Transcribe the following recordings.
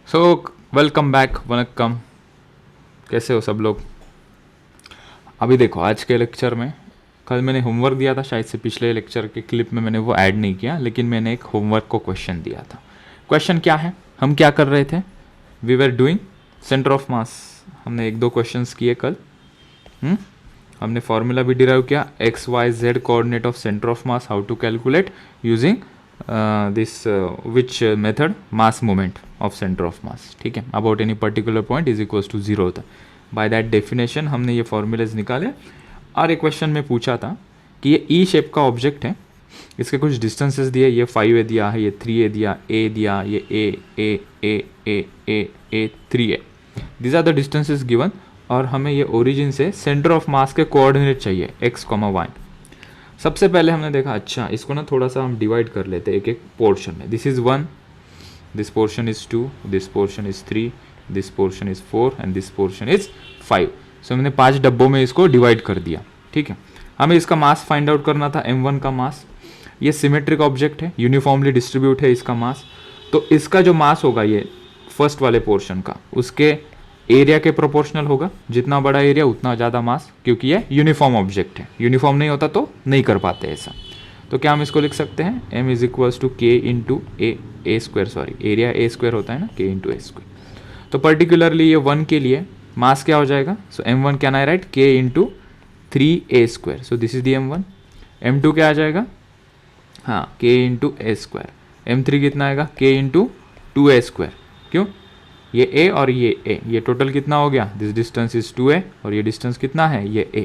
So welcome back, Vanakkam. कैसे हो सब लोग? अभी देखो, आज के लेक्चर में कल मैंने होमवर्क दिया था, शायद से पिछले लेक्चर के क्लिप में मैंने वो ऐड नहीं किया, लेकिन मैंने एक होमवर्क को क्वेश्चन दिया था। क्वेश्चन क्या है, हम क्या कर रहे थे? We were doing centre of mass. हमने एक दो क्वेश्चंस किए कल। हमने फॉर्मूला भी डिराइव किया, x y z coordinate of centre of mass, how to calculate using this which method, mass moment of centre of mass. ठीक है, about any particular point is equals to zero होता है। By that definition हमने ये formulas निकाले। और एक question में पूछा था कि ये ई शेप का ऑब्जेक्ट है, इसके कुछ डिस्टेंसेस दिए, ये 5a दिया है, ये 3a दिया, a दिया, ये a 3a। These are the distances given. और हमें ये ओरिजिन से सेंटर ऑफ मास के कोऑर्डिनेट चाहिए x, y। सबसे पहले हमने देखा, अच्छा इसको ना थोड़ा सा हम डिवाइड कर लेते हैं एक एक पोर्शन में। This is 1, this portion is 2, this portion is 3, this portion is 4 and this portion is 5। सो हमने 5 डब्बों में इसको डिवाइड कर दिया। ठीक है, हमें इसका मास फाइंड आउट करना था, m1 का मास। ये सिमेट्रिक ऑब्जेक्ट है, यूनिफॉर्मली डिस्ट्रीब्यूट है इसका मास। तो इसका जो मास होगा ये फर्स्ट वाले पोर्शन का, उसके एरिया के प्रोपोर्शनल होगा। जितना बड़ा एरिया उतना ज़्यादा मास, क्योंकि ये यूनिफॉर्म ऑब्जेक्ट है। यूनिफॉर्म नहीं होता तो नहीं कर पाते ऐसा। तो क्या हम इसको लिख सकते हैं, m इज इक्वल्स टू के into A square, sorry area A square होता है ना, के इंटू ए स्क्वायर। तो पर्टिकुलरली ये 1 के लिए मास क्या हो जाएगा, सो m1 कैन आई राइट के into 3a square. So this is the m1। m2 क्या आ जाएगा, हाँ k इंटू ए स्क्वायर। m3 कितना आएगा, k इंटू 2a स्क्वायर। क्यों, ये a और ये a, ये टोटल कितना हो गया, दिस डिस्टेंस इज 2a और ये डिस्टेंस कितना है, ये a।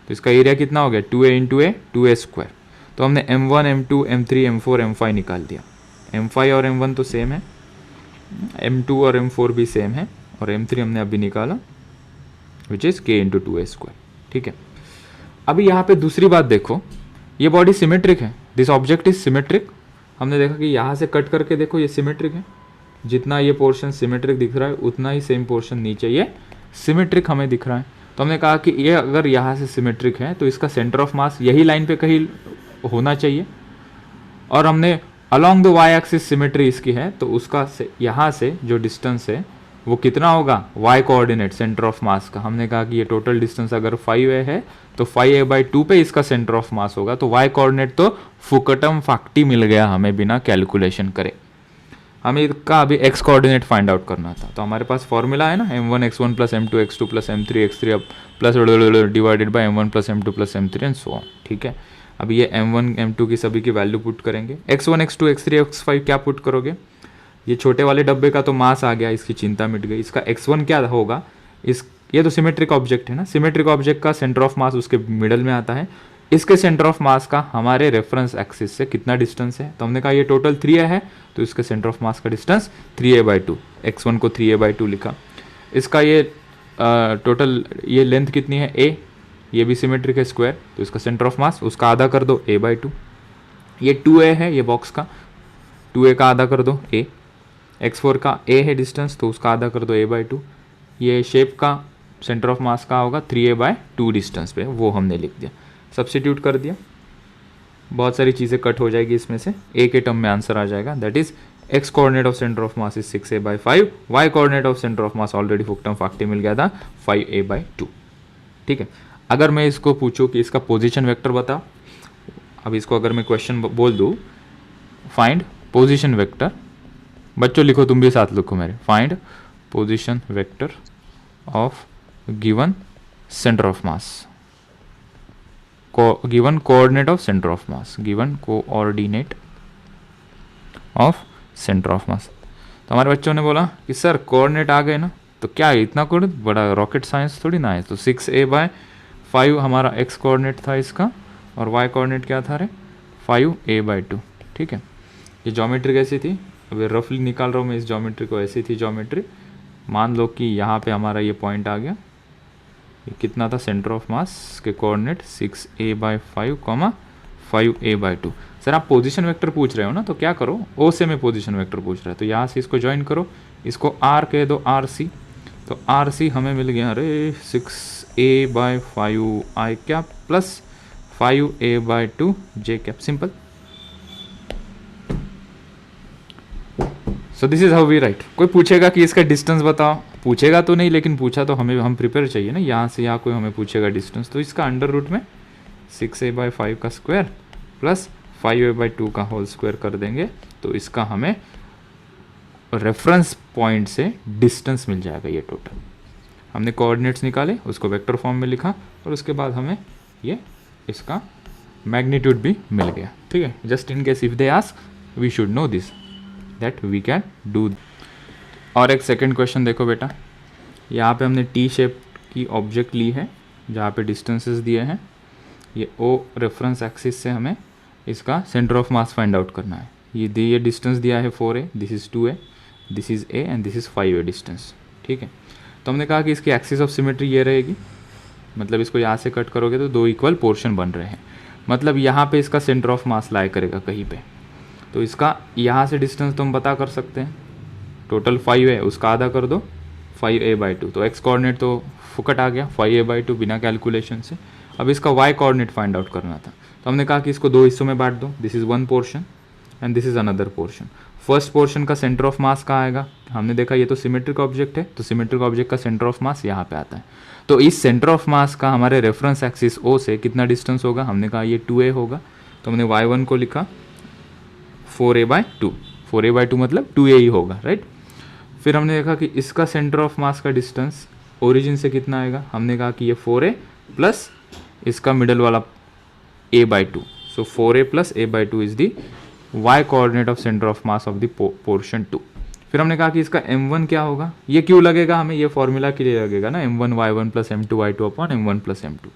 तो इसका एरिया कितना हो गया, 2a into a, 2a square. तो हमने m1, m2, m3, m4, m5 निकाल दिया। m5 और m1 तो सेम है, m2 और m4 भी सेम है, और m3 हमने अभी निकाला which is k into 2a square. ठीक है, अभी यहाँ पे दूसरी बात देखो, ये बॉडी सिमेट्रिक है, दिस ऑब्जेक्ट इज सिमेट्रिक। हमने देखा कि यहाँ से कट करके देखो ये सिमेट्रिक है। जितना ये पोर्शन सिमेट्रिक दिख रहा है उतना ही सेम पोर्शन नीचे ये सिमेट्रिक हमें दिख रहा है। तो हमने कहा कि ये अगर यहाँ से सिमेट्रिक है तो इसका सेंटर ऑफ मास यही लाइन पे कहीं होना चाहिए। और हमने along the y axis symmetry इसकी है, तो उसका यहाँ से जो डिस्टेंस है वो कितना होगा, y coordinate centre of mass का। हमने कहा कि ये टोटल डिस्टेंस अगर 5a है तो 5a/2 पे इसका सेंटर ऑफ मास होगा। तो वाई कोऑर्डिनेट तो फुकटम फाक्टी मिल गया हमें बिना कैलकुलेशन करे। हमें इसका अभी x कोऑर्डिनेट फाइंड आउट करना था। तो हमारे पास फॉर्मूला है ना, m1 x1 plus m2 x2 plus m3 x3 अब plus divided by m1 plus m2 plus m3 and so on. ठीक है, अब ये m1 m2 की सभी की वैल्यू पुट करेंगे। x1 x2 x3 x5 क्या पुट करोगे, ये छोटे वाले डब्बे का तो मास आ गया, इसकी चिंता मिट गई। इसका x1 क्या होगा, ये तो सिमेट्रिक ऑब्जेक्ट है ना, सिमेट्रिक ऑब्जेक्ट का सेंटर ऑफ मास उसके मिडल में आता है। इसके सेंटर ऑफ मास का हमारे रेफरेंस एक्सिस से कितना डिस्टेंस है, तो हमने कहा ये टोटल 3a है, तो इसके सेंटर ऑफ मास का डिस्टेंस 3a/2। x1 को 3a/2 लिखा। इसका ये टोटल ये लेंथ कितनी है, a, ये भी सिमेट्रिक है स्क्वायर, तो इसका सेंटर ऑफ मास उसका आधा कर दो a/2। ये 2a है, ये बॉक्स का 2a का आधा कर दो a। x4 का a है डिस्टेंस, तो उसका आधा कर दो a/2। ये शेप का सेंटर ऑफ मास का होगा 3a/2 डिस्टेंस पे, वो हमने लिख दिया, सब्स्टिट्यूट कर दिया। बहुत सारी चीज़ें कट हो जाएगी इसमें से, a के टर्म में आंसर आ जाएगा। That is x coordinate of centre of mass is 6a/5, y coordinate of centre of mass already फुकटम फाक्टी मिल गया था 5a/2। ठीक है, अगर मैं इसको पूछूं कि इसका पोजीशन वेक्टर बता, अब इसको अगर मैं क्वेश्चन बोल दूं, फाइंड पोजीशन वेक्टर, बच्चों लिखो, तुम भी साथ लिखो मेरे, find position vector of given centre of mass, given coordinate of centre of mass, given coordinate of centre of मास। तो हमारे बच्चों ने बोला कि सर कोऑर्डिनेट आ गए ना, तो क्या इतना कोई बड़ा रॉकेट साइंस थोड़ी ना है। तो 6a/5 हमारा x कोऑर्डिनेट था इसका, और y कोऑर्डिनेट क्या था रे, 5a/2। ठीक है, ये ज्योमेट्री कैसी थी, अभी रफली निकाल रहा हूँ मैं इस ज्योमेट्री को। ऐसी थी ज्योमेट्री, मान लो कि यहाँ पे हमारा ये पॉइंट आ गया, ये कितना था, सेंटर ऑफ मास के कोऑर्डिनेट 6a/5, 5a/2। सर आप पोजीशन वेक्टर पूछ रहे हो ना, तो क्या करो, ओ से मैं पोजीशन वेक्टर पूछ रहा है, तो यहाँ से इसको ज्वाइन करो, इसको r कह दो, rc। तो rc हमें मिल गया, अरे 6a/5 i cap plus 5a/2 j cap, simple. So this is how we write. कोई पूछेगा कि इसका डिस्टेंस बताओ, पूछेगा तो नहीं, लेकिन पूछा तो हम प्रिपेयर चाहिए ना, यहाँ से यहाँ कोई हमें पूछेगा डिस्टेंस, तो इसका अंडर रूट में 6a/5 का स्क्वायर प्लस 5a/2 का होल स्क्वायर कर देंगे, तो इसका हमें रेफरेंस पॉइंट से डिस्टेंस मिल जाएगा। ये टोटल हमने कोऑर्डिनेट्स निकाले, उसको वेक्टर फॉर्म में लिखा, और उसके बाद हमें ये इसका मैग्नीट्यूड भी मिल गया। ठीक है, just in case if they ask we should know this that we can do. और एक सेकंड क्वेश्चन देखो बेटा, यहाँ पे हमने टी शेप की ऑब्जेक्ट ली है जहाँ पे डिस्टेंसेस दिए हैं। ये ओ रेफरेंस एक्सिस से हमें इसका centre of mass find out करना है। ये डिस्टेंस दिया है 4a, this is 2a, this is a and this is 5a distance. ठीक है, तो हमने कहा कि इसकी एक्सिस ऑफ सिमेट्री ये रहेगी, मतलब इसको यहाँ से कट करोगे तो 2 इक्वल पोर्शन बन रहे हैं, मतलब यहाँ पे इसका सेंटर ऑफ मास लाई करेगा कहीं पे। तो इसका यहाँ से डिस्टेंस तो हम पता कर सकते हैं, टोटल 5 है, उसका आधा कर दो 5a/2, तो x कोऑर्डिनेट तो फुकट आ गया 5a/2 बिना कैलकुलेशन से। अब इसका y कोऑर्डिनेट फाइंड आउट करना था, तो हमने कहा कि इसको 2 हिस्सों में बांट दो, this is 1 portion and this is another portion. First portion का सेंटर ऑफ मास कहाँ आएगा, हमने देखा ये तो सिमेट्रिक ऑब्जेक्ट है, तो सिमेट्रिक ऑब्जेक्ट का सेंटर ऑफ मास यहाँ पे आता है। तो इस सेंटर ऑफ मास का हमारे रेफरेंस एक्सिस O से कितना डिस्टेंस होगा, हमने कहा ये 2a होगा, तो हमने y1 को लिखा 4a/2, 4a/2 मतलब 2a ही होगा, राइट। फिर हमने देखा कि इसका सेंटर ऑफ मास का डिस्टेंस ओरिजिन से कितना आएगा, हमने कहा कि ये 4a प्लस इसका मिडल वाला a/2, so 4a plus a/2 is the y coordinate of centre of mass of the portion 2। फिर हमने कहा कि इसका m1 क्या होगा, ये क्यों लगेगा हमें, ये फॉर्मूला के लिए लगेगा ना, m1 y1 plus m2 y2 upon m1 plus m2।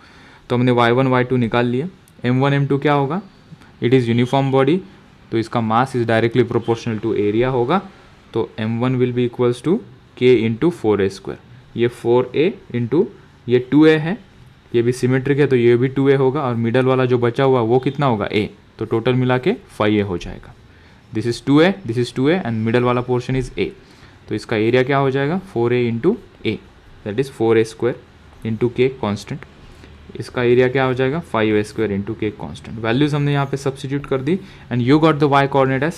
तो हमने y1 y2 निकाल लिए, m1 m2 क्या होगा, इट इज़ यूनिफॉर्म बॉडी, तो इसका mass is directly proportional to area होगा, तो m1 will be equals to k into 4a²। ये 4a इंटू ये 2a है, ये भी सिमेट्रिक है तो ये भी 2a होगा, और मिडल वाला जो बचा हुआ वो कितना होगा a, तो टोटल मिला के 5a हो जाएगा। This is 2a, this is 2a and middle वाला पोर्शन इज a, तो इसका एरिया क्या हो जाएगा 4a into a, that is 4a² into k constant. इसका एरिया क्या हो जाएगा 5a² into k constant. Values हमने यहाँ पे सब्सिट्यूट कर दी and you got the y coordinate as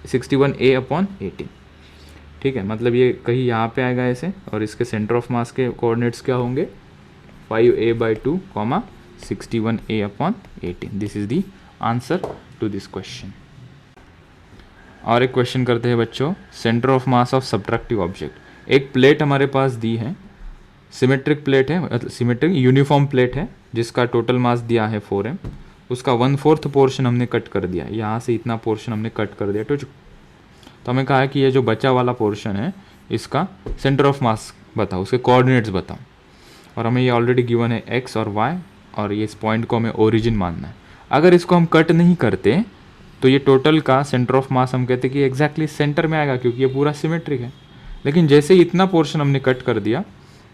61a/18। ठीक है, मतलब ये कहीं यहाँ पे आएगा ऐसे, और इसके सेंटर ऑफ मास के कोऑर्डिनेट्स क्या होंगे 5a/2, 61a/18। This is the answer to this question. और एक क्वेश्चन करते हैं बच्चों, centre of mass of subtractive object. एक प्लेट हमारे पास दी है, सिमेट्रिक प्लेट है, सिमेट्रिक यूनिफॉर्म प्लेट है, जिसका टोटल मास दिया है 4m, उसका 1/4 पोर्शन हमने कट कर दिया, यहाँ से इतना पोर्शन हमने कट कर दिया। तो हमें कहा है कि ये जो बचा वाला पोर्शन है इसका सेंटर ऑफ मास बताओ, उसके कोऑर्डिनेट्स बताओ, और हमें ये ऑलरेडी गिवन है x और y, और ये इस पॉइंट को हमें ओरिजिन मानना है। अगर इसको हम कट नहीं करते तो ये टोटल का सेंटर ऑफ मास हम कहते हैं कि एग्जैक्टली सेंटर में आएगा, क्योंकि ये पूरा सिमेट्रिक है। लेकिन जैसे ही इतना पोर्शन हमने कट कर दिया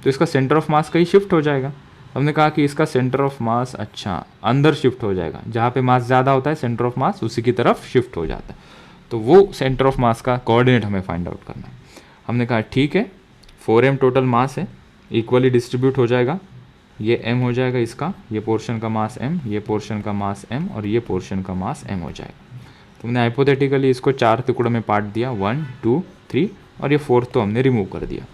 तो इसका सेंटर ऑफ मास कहीं शिफ्ट हो जाएगा। हमने कहा कि इसका सेंटर ऑफ मास अंदर शिफ्ट हो जाएगा, जहाँ पे मास ज़्यादा होता है सेंटर ऑफ मास उसी की तरफ शिफ्ट हो जाता है। तो वो सेंटर ऑफ मास का कोऑर्डिनेट हमें फाइंड आउट करना है। हमने कहा ठीक है, 4m टोटल मास है, इक्वली डिस्ट्रीब्यूट हो जाएगा, ये m हो जाएगा इसका, ये पोर्शन का मास m, ये पोर्शन का मास m, और ये पोर्शन का मास m हो जाएगा। तो हमने हाइपोथेटिकली इसको 4 टुकड़ों में पार्ट दिया, 1 2 3, और ये 4th तो हमने रिमूव कर दिया।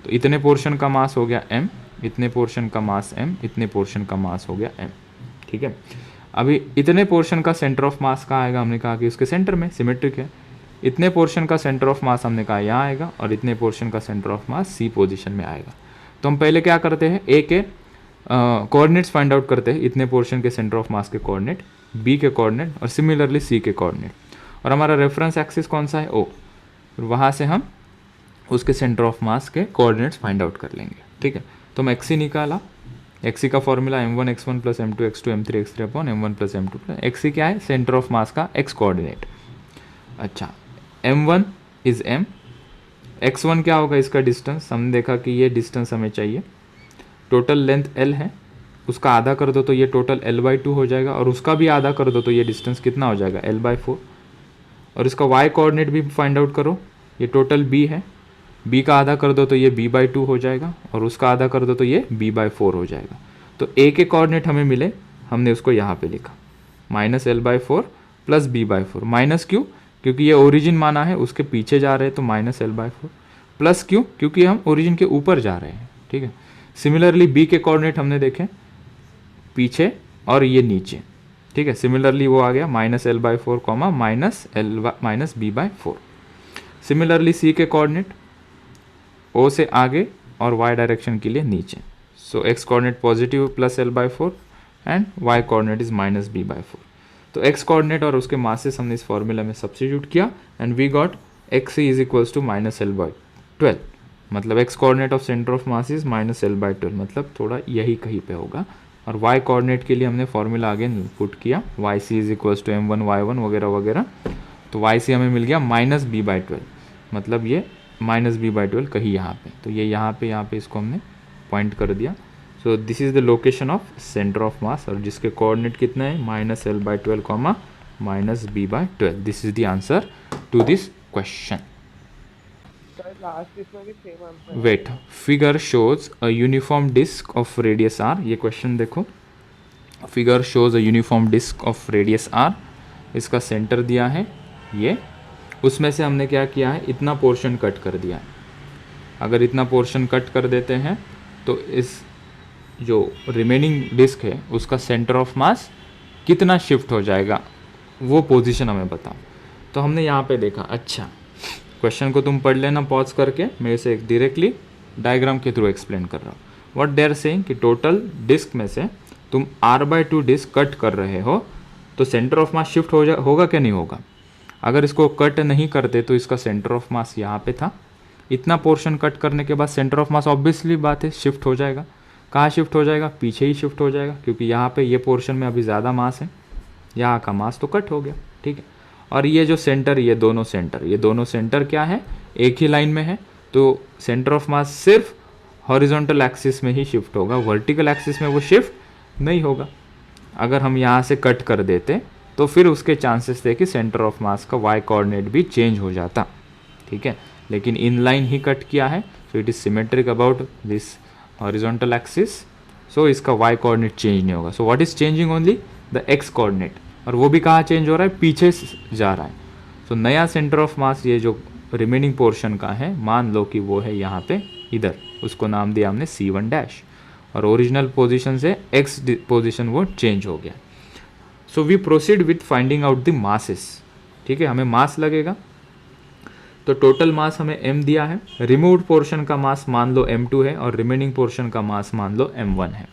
तो इतने पोर्शन का मास हो गया m, इतने पोर्शन का मास m, इतने पोर्शन का मास हो गया m। ठीक है, अभी इतने पोर्शन का सेंटर ऑफ मास कहाँ आएगा, हमने कहा कि उसके सेंटर में, सिमेट्रिक है। इतने पोर्शन का सेंटर ऑफ मास हमने कहा यहाँ आएगा, और इतने पोर्शन का centre of mass C position में आएगा। तो हम पहले क्या करते हैं, A के कोऑर्डिनेट्स फाइंड आउट करते हैं, इतने पोर्शन के सेंटर ऑफ मास के कोऑर्डिनेट, B के कोऑर्डिनेट, और सिमिलरली C के कोऑर्डिनेट, और हमारा रेफरेंस एक्सिस कौन सा है O, वहाँ से हम उसके सेंटर ऑफ मास के कोऑर्डिनेट्स फाइंड आउट कर लेंगे। ठीक है, तो हम XC निकाला, XC का formula m1 x1 plus m2 x2 m3 x3 upon m1 plus m2 plus XC क्या है, सेंटर ऑफ मास का x कोऑर्डिनेट। अच्छा, m1 इज m, x1 क्या होगा इसका डिस्टेंस, हमने देखा कि ये डिस्टेंस हमें चाहिए, टोटल लेंथ l है, उसका आधा कर दो तो ये टोटल l/2 हो जाएगा, और उसका भी आधा कर दो तो ये डिस्टेंस कितना हो जाएगा l/4, और इसका y कोऑर्डिनेट भी फाइंड आउट करो, ये टोटल b है, b का आधा कर दो तो ये b/2 हो जाएगा, और उसका आधा कर दो तो ये b/4 हो जाएगा। तो a के कोऑर्डिनेट हमें मिले, हमने उसको यहाँ पे लिखा -l/4 प्लस b/4। माइनस क्यों, क्योंकि ये ओरिजिन माना है, उसके पीछे जा रहे हैं तो -L/4 प्लस क्यों, क्योंकि हम ओरिजिन के ऊपर जा रहे हैं, ठीक है। सिमिलरली बी के कोऑर्डिनेट हमने देखे पीछे और ये नीचे, ठीक है। सिमिलरली वो आ गया -L/4 -B/4। सिमिलरली सी के कोऑर्डिनेट ओ से आगे और y डायरेक्शन के लिए नीचे, सो x coordinate positive +L/4 and y coordinate is -B/4। तो x कोऑर्डिनेट और उसके मासेस हमने इस फॉर्मूला में सब्स्टिट्यूट किया and we got x is equals to -L/12, मतलब x coordinate of centre of mass is -L/12, मतलब थोड़ा यही कहीं पे होगा। और y कोऑर्डिनेट के लिए हमने फॉर्मूला आगे पुट किया, yc is equals to m1y1 वगैरह वगैरह, तो yc हमें मिल गया -B/12, मतलब ये -B/12 कहीं यहाँ पे, तो ये यहाँ पे इसको हमने पॉइंट कर दिया। So this is the location of centre of mass, और जिसके कोऑर्डिनेट कितना है -L/12 -B/12। This is the answer to this question. Wait, figure shows a uniform disc of radius r, ये क्वेश्चन देखो, figure shows a uniform disc of radius r, इसका centre दिया है ये, उसमें से हमने क्या किया है, इतना पोर्शन कट कर दिया है। अगर इतना पोर्शन कट कर देते हैं तो इस जो रिमेनिंग डिस्क है उसका सेंटर ऑफ मास कितना शिफ्ट हो जाएगा, वो पोजीशन हमें बताओ। तो हमने यहाँ पे देखा, अच्छा क्वेश्चन को तुम पढ़ लेना पॉज करके, मैं इसे डायरेक्टली डायग्राम के थ्रू एक्सप्लेन कर रहा हूँ। व्हाट दे आर सेइंग कि टोटल डिस्क में से तुम r/2 डिस्क कट कर रहे हो, तो सेंटर ऑफ मास शिफ्ट होगा क्या नहीं होगा। अगर इसको कट नहीं करते तो इसका सेंटर ऑफ मास यहाँ पे था, इतना पोर्शन कट करने के बाद सेंटर ऑफ मास ऑब्वियसली बात है शिफ्ट हो जाएगा। कहाँ शिफ्ट हो जाएगा, पीछे ही शिफ्ट हो जाएगा, क्योंकि यहाँ पे ये पोर्शन में अभी ज़्यादा मास है, यहाँ का मास तो कट हो गया, ठीक है। और ये जो सेंटर, ये दोनों सेंटर क्या है, एक ही लाइन में है, तो सेंटर ऑफ मास सिर्फ हॉरिजॉन्टल एक्सिस में ही शिफ्ट होगा, वर्टिकल एक्सिस में वो शिफ्ट नहीं होगा। अगर हम यहाँ से कट कर देते तो फिर उसके चांसेस थे कि सेंटर ऑफ मास का y कोऑर्डिनेट भी चेंज हो जाता, ठीक है। लेकिन इन लाइन ही कट किया है, so it is symmetric about this horizontal axis, so इसका y कोऑर्डिनेट चेंज नहीं होगा। So what is changing only the x coordinate, और वो भी कहाँ चेंज हो रहा है, पीछे जा रहा है। सो नया सेंटर ऑफ मास ये जो रिमेनिंग पोर्शन का है, मान लो कि वो है यहाँ पे इधर, उसको नाम दिया हमने C1 और ओरिजिनल पोजीशन से x पोजीशन वो चेंज हो गया। So we proceed with finding out the masses, ठीक है। हमें मास लगेगा, तो टोटल मास हमें m दिया है, रिमूव्ड पोर्शन का मास मान लो m2 है और रिमेनिंग पोर्शन का मास मान लो m1 है।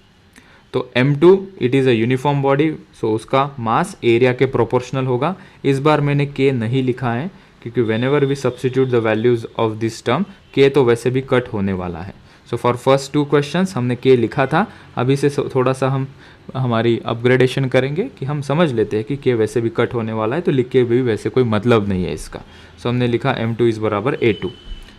तो m2 it is a uniform body, so उसका मास एरिया के प्रोपोर्शनल होगा। इस बार मैंने k नहीं लिखा है क्योंकि whenever we substitute the values of this term, k तो वैसे भी कट होने वाला है। सो फॉर फर्स्ट 2 क्वेश्चंस हमने k लिखा था, अभी से थोड़ा सा हम हमारी अपग्रेडेशन करेंगे कि हम समझ लेते हैं कि k वैसे भी कट होने वाला है, तो लिख के भी वैसे कोई मतलब नहीं है इसका। सो हमने लिखा m2 इज बराबर a2।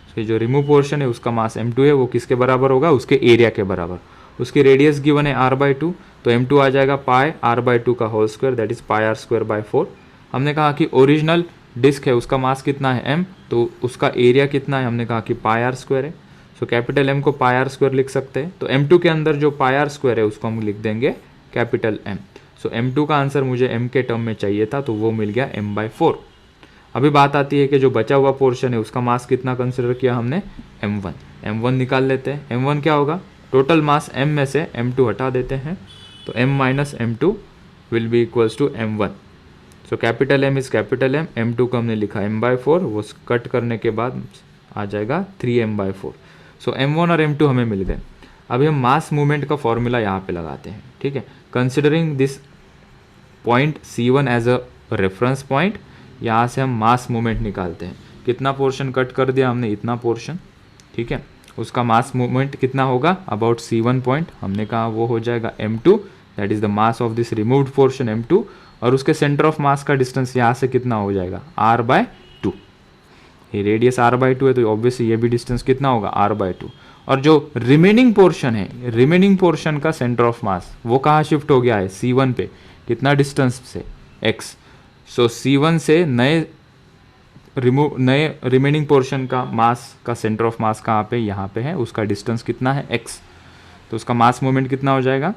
सो जो रिमूव पोर्शन है उसका मास m2 है, वो किसके बराबर होगा, उसके एरिया के बराबर। उसकी रेडियस गिवन है r/2, तो m2 आ जाएगा पाई r/2 का whole square, that is πr²/4। हमने कहा कि ओरिजिनल डिस्क है उसका मास कितना है m, तो उसका एरिया कितना है, हमने कहा कि πr² है। सो कैपिटल M को πr² लिख सकते हैं, तो m2 के अंदर जो πr² है उसको हम लिख देंगे कैपिटल M। सो m2 का आंसर मुझे m के टर्म में चाहिए था, तो वो मिल गया m/4। अभी बात आती है कि जो बचा हुआ पोर्शन है उसका मास कितना कंसिडर किया हमने, m1 निकाल लेते हैं। m1 क्या होगा, टोटल मास m में से m2 हटा देते हैं, तो m - m2 will be equals to m1। So capital M is capital M, m2 को हमने लिखा m/4, वो कट करने के बाद आ जाएगा 3m/4। सो m1 और m2 हमें मिल गए। अभी हम मास मूवमेंट का फॉर्मूला यहाँ पे लगाते हैं, ठीक है। Considering this point C1 as a reference point, यहाँ से हम मास मूवमेंट निकालते हैं। कितना पोर्शन कट कर दिया हमने, इतना पोर्शन, ठीक है। उसका मास मूवमेंट कितना होगा, अबाउट C1 पॉइंट, हमने कहा वो हो जाएगा m2, that is the mass of this removed portion m2, और उसके सेंटर ऑफ मास का डिस्टेंस यहाँ से कितना हो जाएगा, r/2। ये रेडियस r/2 है, तो ऑब्वियसली ये भी डिस्टेंस कितना होगा, r/2। और जो रिमेनिंग पोर्शन है, रिमेनिंग पोर्शन का सेंटर ऑफ मास वो कहाँ शिफ्ट हो गया है, C1 पे, कितना डिस्टेंस से, x। सो C1 से नए रिमेनिंग पोर्शन का मास का सेंटर ऑफ मास कहाँ पे, यहाँ पे है, उसका डिस्टेंस कितना है, x। तो उसका मास मूवमेंट कितना हो जाएगा,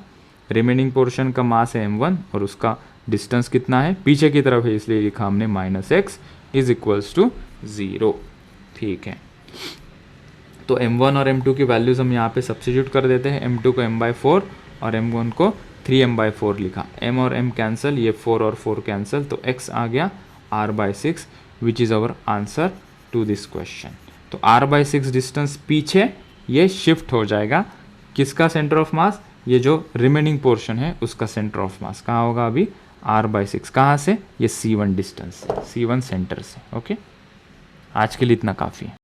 रिमेनिंग पोर्शन का मास है m1 और उसका डिस्टेंस कितना है, पीछे की तरफ है, इसलिए लिखा हमने -x इज इक्वल्स टू 0। ठीक है, तो m1 और m2 की वैल्यूज़ हम यहाँ पे सब्स्टिट्यूट कर देते हैं। m2 को m/4 और m1 को 3m/4 लिखा। m और m कैंसिल, ये 4 और 4 कैंसिल, तो x आ गया r/6 which is our answer to this question. तो r/6 डिस्टेंस पीछे ये शिफ्ट हो जाएगा, किसका सेंटर ऑफ मास, ये जो रिमेनिंग पोर्शन है उसका सेंटर ऑफ मास कहाँ होगा अभी, r/6। कहाँ से, ये c1 डिस्टेंस से, c1 सेंटर से। ओके, आज के लिए इतना काफ़ी है।